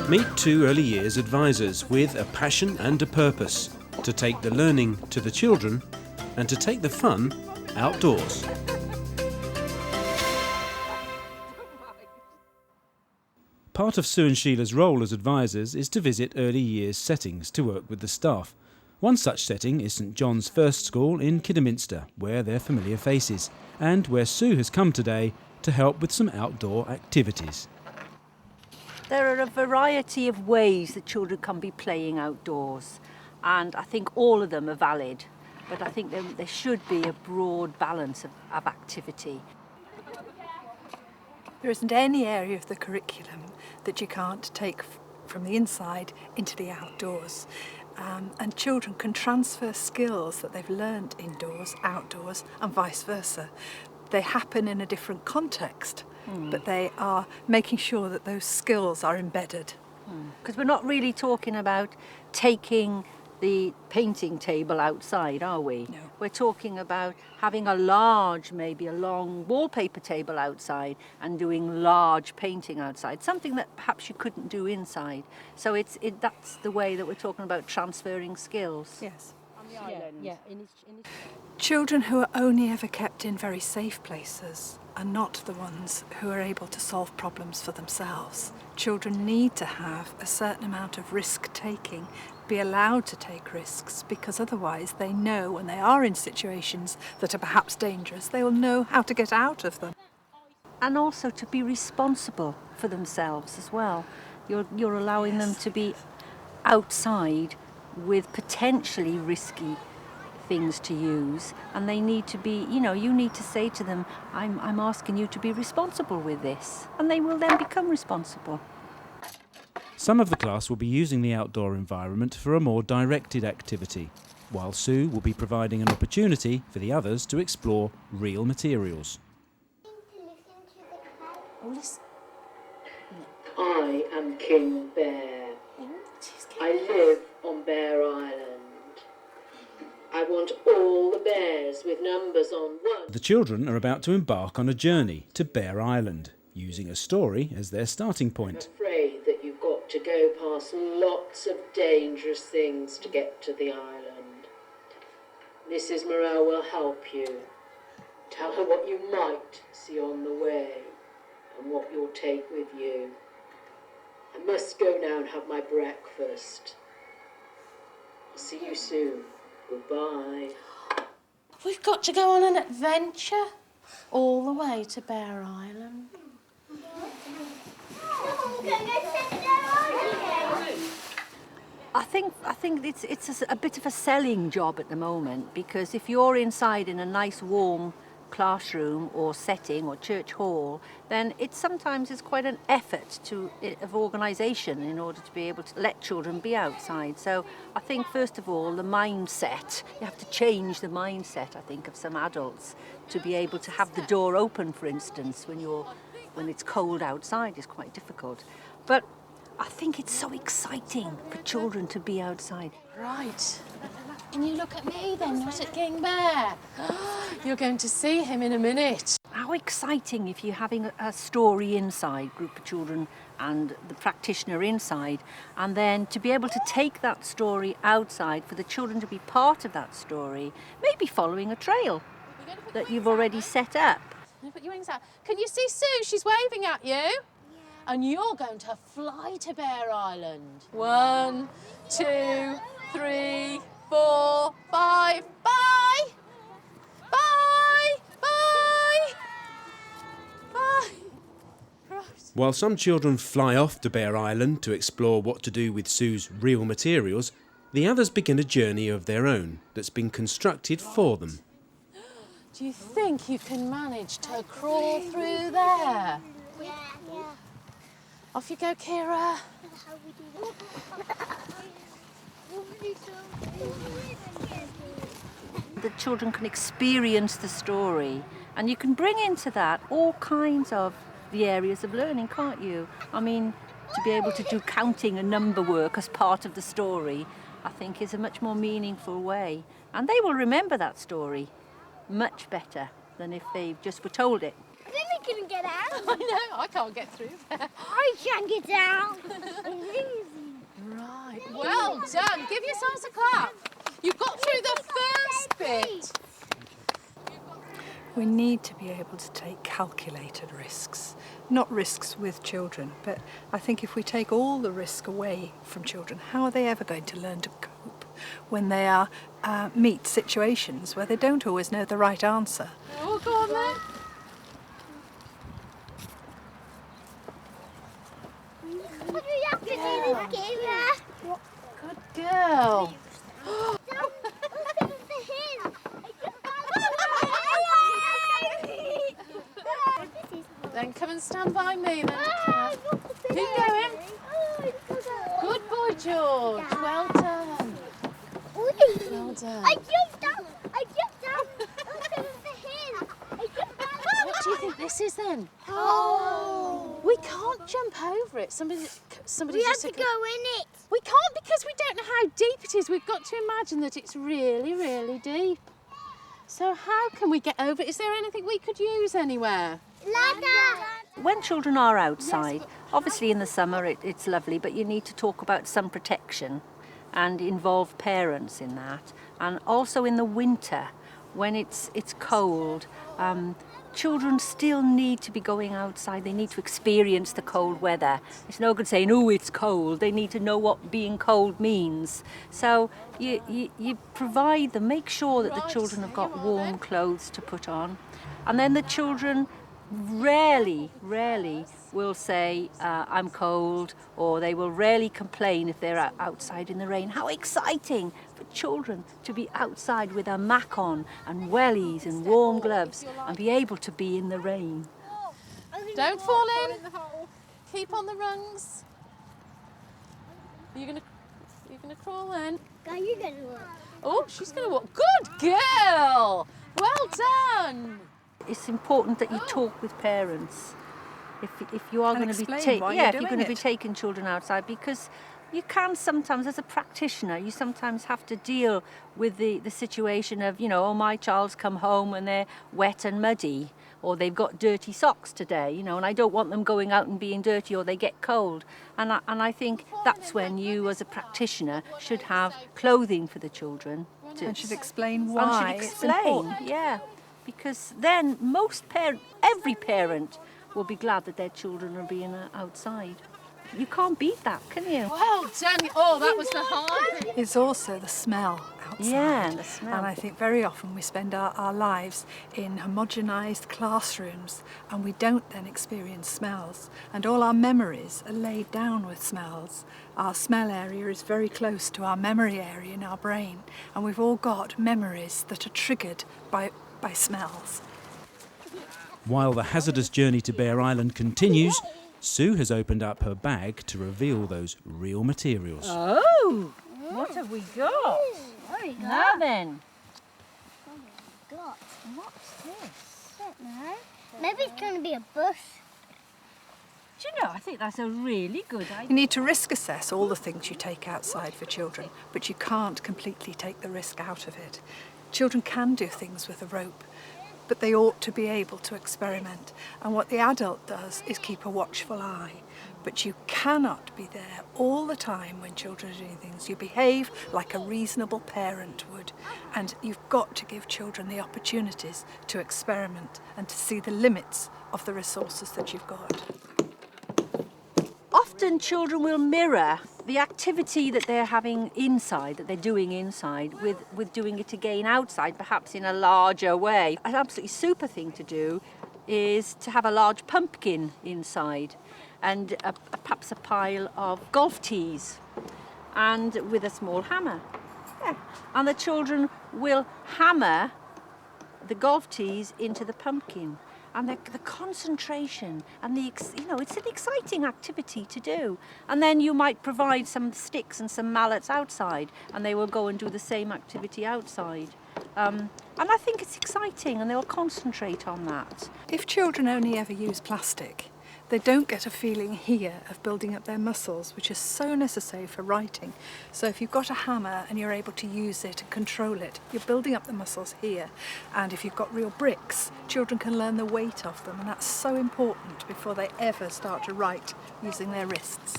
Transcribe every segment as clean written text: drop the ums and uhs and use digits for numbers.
Meet two early years advisors with a passion and a purpose to take the learning to the children and to take the fun outdoors. Part of Sue and Sheila's role as advisors is to visit early years settings to work with the staff. One such setting is St John's First School in Kidderminster, where they're familiar faces, and where Sue has come today to help with some outdoor activities. There are a variety of ways that children can be playing outdoors, and I think all of them are valid, but I think there should be a broad balance of activity. There isn't any area of the curriculum that you can't take from the inside into the outdoors. And children can transfer skills that they've learnt indoors, outdoors, and vice versa. They happen in a different context, but they are making sure that those skills are embedded. Because we're not really talking about taking the painting table outside, are we? No. We're talking about having a large, maybe a long wallpaper table outside and doing large painting outside, something that perhaps you couldn't do inside. So that's the way that we're talking about transferring skills. Yes. On the island. Yeah. Children who are only ever kept in very safe places are not the ones who are able to solve problems for themselves. Children need to have a certain amount of risk-taking, be allowed to take risks, because otherwise they know when they are in situations that are perhaps dangerous, they will know how to get out of them. And also to be responsible for themselves as well. You're allowing them to be outside with potentially risky things to use, and they need to be, you need to say to them, I'm asking you to be responsible with this, and they will then become responsible. Some of the class will be using the outdoor environment for a more directed activity, while Sue will be providing an opportunity for the others to explore real materials. I am King Bear. I live on Bear Island. I want all the bears with numbers on one. The children are about to embark on a journey to Bear Island, using a story as their starting point. I'm afraid that you've got to go past lots of dangerous things to get to the island. Mrs. Morel will help you. Tell her what you might see on the way and what you'll take with you. I must go now and have my breakfast. I'll see you soon. Goodbye. We've got to go on an adventure all the way to Bear Island. I think it's a bit of a selling job at the moment, because if you're inside in a nice warm classroom or setting or church hall, then it sometimes is quite an effort of organisation in order to be able to let children be outside. So I think first of all the mindset, you have to change the mindset, I think, of some adults to be able to have the door open, for instance, when it's cold outside is quite difficult. But I think it's so exciting for children to be outside. Right. And you look at me then, not at King Bear. You're going to see him in a minute. How exciting if you're having a story inside, group of children and the practitioner inside, and then to be able to take that story outside, for the children to be part of that story, maybe following a trail that you've already set up. Put your wings out. Can you see Sue? She's waving at you. Yeah. And you're going to fly to Bear Island. 1, 2, 3, 4, 5. Bye! Bye! Bye! Bye! Right. While some children fly off to Bear Island to explore what to do with Sue's real materials, the others begin a journey of their own that's been constructed for them. Do you think you can manage to crawl through there? Yeah. Off you go, Kira. The children can experience the story, and you can bring into that all kinds of the areas of learning, can't you? I mean, to be able to do counting and number work as part of the story, I think is a much more meaningful way. And they will remember that story much better than if they just were told it. I think we can get out. I know, I can't get through there. I can't get down. done. Give yourselves a clap. You got through the first bit. We need to be able to take calculated risks, not risks with children, but I think if we take all the risk away from children, how are they ever going to learn to cope when they are meet situations where they don't always know the right answer? Oh, go on then. Good girl. Then come and stand by me then. Keep going. Good boy, George. Well done. Well done. I jumped down. Look at the hill. I jumped down. What do you think this is then? Oh. We can't jump over it. Somebody We have just to said- go in it. We can't because we don't know how deep it is. We've got to imagine that it's really, really deep. So how can we get over it? Is there anything we could use anywhere? Ladder. When children are outside, obviously in the summer it's lovely, but you need to talk about sun protection and involve parents in that. And also in the winter, when it's cold, children still need to be going outside. They need to experience the cold weather. It's no good saying, oh, it's cold. They need to know what being cold means. So you provide them, make sure that the children have got warm clothes to put on. And then the children rarely will say, I'm cold, or they will rarely complain if they're outside in the rain. How exciting for children to be outside with a mac on and wellies and warm gloves and be able to be in the rain. Don't fall in. Keep on the rungs. You're gonna crawl in. Are you going to walk? Oh, she's gonna walk. Good girl. Well done. It's important that you talk with parents if you are And going to be explain why you're if you're doing going to be it. taking children outside, because you can sometimes, as a practitioner, you sometimes have to deal with the situation of, you know, oh, my child's come home and they're wet and muddy, or they've got dirty socks today, you know, and I don't want them going out and being dirty, or they get cold. And I think that's when you, as a practitioner, should have clothing for the children. And should explain And why should it's explain, important. yeah. Because then every parent will be glad that their children are being outside. You can't beat that, can you? Well done. Oh, that was the hard bit. It's also the smell outside. Yeah, the smell. And I think very often we spend our lives in homogenised classrooms and we don't then experience smells. And all our memories are laid down with smells. Our smell area is very close to our memory area in our brain. And we've all got memories that are triggered by smells. While the hazardous journey to Bear Island continues, Sue has opened up her bag to reveal those real materials. Oh, what have we got? What do you Now then, got? what's this? I don't know. Maybe it's going to be a bus. Do you know, I think that's a really good idea. You need to risk assess all the things you take outside for children, but you can't completely take the risk out of it. Children can do things with a rope, but they ought to be able to experiment. And what the adult does is keep a watchful eye. But you cannot be there all the time when children are doing things. You behave like a reasonable parent would. And you've got to give children the opportunities to experiment and to see the limits of the resources that you've got. Often children will mirror the activity that they're having inside, that they're doing inside, with doing it again outside, perhaps in a larger way. An absolutely super thing to do is to have a large pumpkin inside and perhaps a pile of golf tees and with a small hammer. Yeah. And the children will hammer the golf tees into the pumpkin. And the concentration and it's an exciting activity to do. And then you might provide some sticks and some mallets outside and they will go and do the same activity outside. And I think it's exciting and they'll concentrate on that. If children only ever use plastic, they don't get a feeling here of building up their muscles, which is so necessary for writing. So if you've got a hammer and you're able to use it and control it, you're building up the muscles here. And if you've got real bricks, children can learn the weight of them, and that's so important before they ever start to write using their wrists.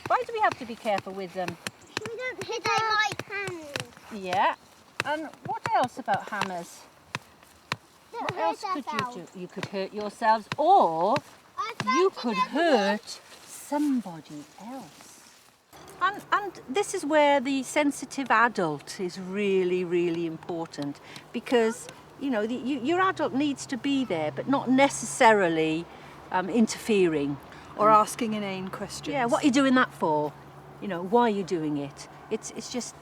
Why do we have to be careful with them? We shouldn't hit my hand. Yeah. And what else about hammers? Don't What else hurt could you ourselves. do? You could hurt yourselves, or I you found could another one. hurt somebody else. And this is where the sensitive adult is really, really important, because your adult needs to be there, but not necessarily interfering. Or asking inane questions. Yeah, what are you doing that for? Why are you doing it? It's just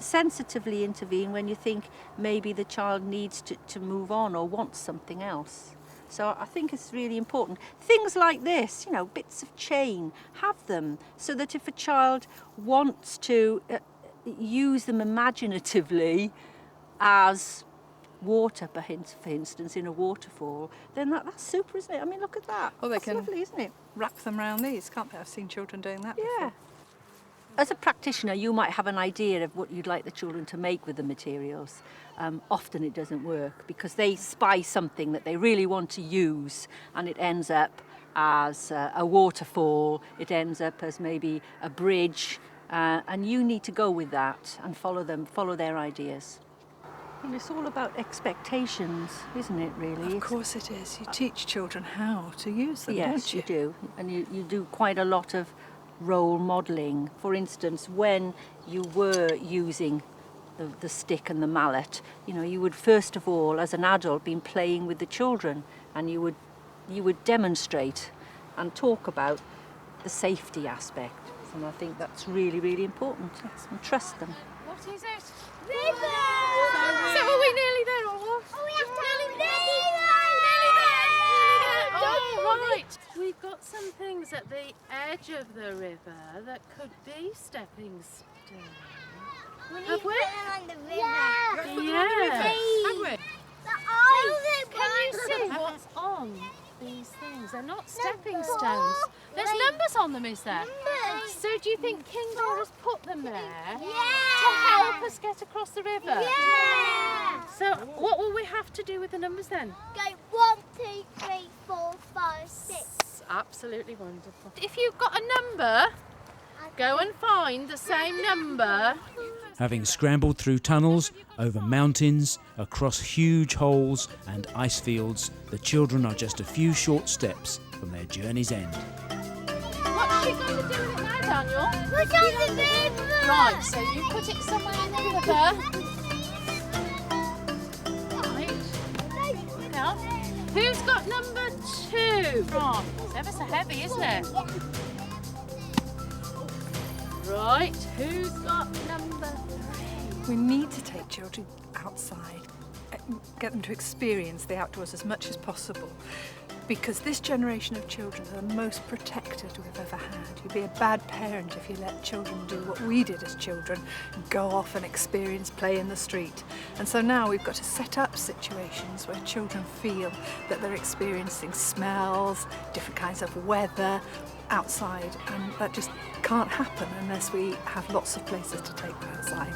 sensitively intervene when you think maybe the child needs to move on or wants something else. So I think it's really important. Things like this, bits of chain, have them so that if a child wants to use them imaginatively as water, for instance, in a waterfall, then that's super, isn't it? I mean, look at that. Well, they That's can lovely, isn't it? wrap them around these, can't they? I've seen children doing that Yeah. before. As a practitioner, you might have an idea of what you'd like the children to make with the materials. Often it doesn't work because they spy something that they really want to use, and it ends up as a waterfall, it ends up as maybe a bridge, and you need to go with that and follow their ideas. And it's all about expectations, isn't it, really? Of course it is. You teach children how to use them, Yes, don't you? you do. And you do quite a lot of role modelling. For instance, when you were using the stick and the mallet, you would first of all, as an adult, be playing with the children, and you would demonstrate and talk about the safety aspect. And I think that's really, really important. Yes, and trust them. What is it? River! So are we nearly there or what? Oh, we have to Oh, right. We've got some things at the edge of the river that could be stepping stones. Have we? on the river. Yeah. Yeah. Have we? The eyes. Can you see what's on these things? They're not stepping Numbers. stones. There's Wait. numbers on them, is there? Numbers. So do you think King Bear has put them there to Yeah. help us get across the river? Yeah. So what will we have to do with the numbers then? Go 1, 2, 3, 4, 5, 6. Absolutely wonderful. If you've got a number, go and find the same number. Having scrambled through tunnels, over mountains, across huge holes and ice fields, the children are just a few short steps from their journey's end. What's she going to do with it now, Daniel? Put on the river. Right, so you put it somewhere in the river. Right. Now, who's got number 2? Right, it's ever so heavy, isn't it? Right, who's got number 3? We need to take children outside, get them to experience the outdoors as much as possible, because this generation of children are the most protected we've ever had. You'd be a bad parent if you let children do what we did as children, go off and experience play in the street. And so now we've got to set up situations where children feel that they're experiencing smells, different kinds of weather outside, and that just can't happen unless we have lots of places to take them outside.